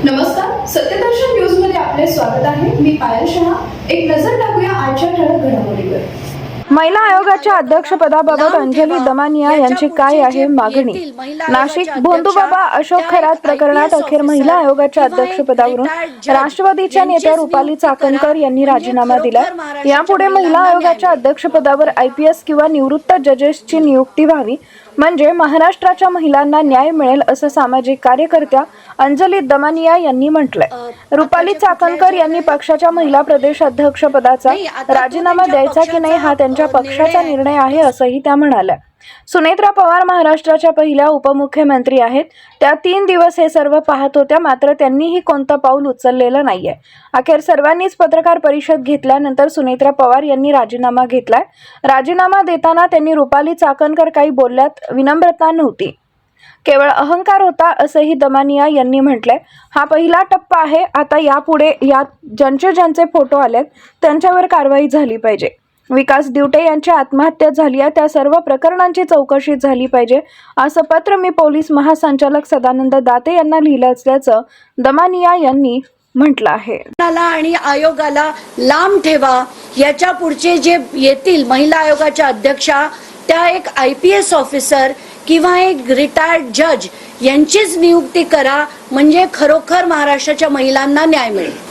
नमस्कार, सत्यदर्शन न्यूज मध्ये आपले स्वागत आहे. मी पायल शहा. एक नजर टाकूया आजच्या ठळक घडामोडीवर. महिला आयोगाच्या अध्यक्षपदाबाबत अंजली दमानिया यांची काय आहे मागणी? नाशिक भोंदूबाबा अशोक खरात प्रकरणात अखेर महिला आयोगाच्या अध्यक्षपदावरून राष्ट्रवादीच्या नेत्या रुपाली चाकणकर यांनी राजीनामा दिला. यापुढे महिला आयोगाच्या अध्यक्षपदावर IPS किंवा निवृत्त जजेसची नियुक्ती व्हावी, म्हणजे महाराष्ट्राच्या महिलांना न्याय मिळेल, असं सामाजिक कार्यकर्त्या अंजली दमानिया यांनी म्हटलंय. रुपाली चाकणकर यांनी पक्षाच्या महिला प्रदेश अध्यक्षपदाचा राजीनामा द्यायचा की नाही हा त्यांच्या पक्षाचा निर्णय आहे, असंही त्या म्हणाल्या. सुनेत्रा पवार महाराष्ट्राच्या पहिल्या उपमुख्यमंत्री आहेत. त्या 3 दिवस हे सर्व पाहत होत्या, मात्र त्यांनीही कोणतं पाऊल उचललेलं नाहीये. अखेर सर्वांनीच पत्रकार परिषद घेतल्यानंतर सुनेत्रा पवार यांनी राजीनामा घेतलाय. राजीनामा देताना त्यांनी रुपाली चाकणकर काही बोलल्यात विनम्रता नव्हती, केवळ अहंकार होता, असंही दमानिया यांनी म्हटलंय. हा पहिला टप्पा आहे. आता यापुढे यात ज्यांचे फोटो आलेत त्यांच्यावर कारवाई झाली पाहिजे. विकास दिवटे यांची आत्महत्या झाली आहे, त्या सर्व प्रकरणांची चौकशी झाली पाहिजे, असं पत्र मी पोलीस महासंचालक सदानंद दाते यांना लिहिलं असल्याचं दमानिया यांनी म्हटलं आहे. आणि आयोगाला लांब ठेवा. याच्या पुढचे जे येतील महिला आयोगाच्या अध्यक्षा, त्या एक IPS ऑफिसर किंवा एक रिटायर्ड जज यांचीच नियुक्ती करा, म्हणजे खरोखर महाराष्ट्राच्या महिलांना न्याय मिळेल.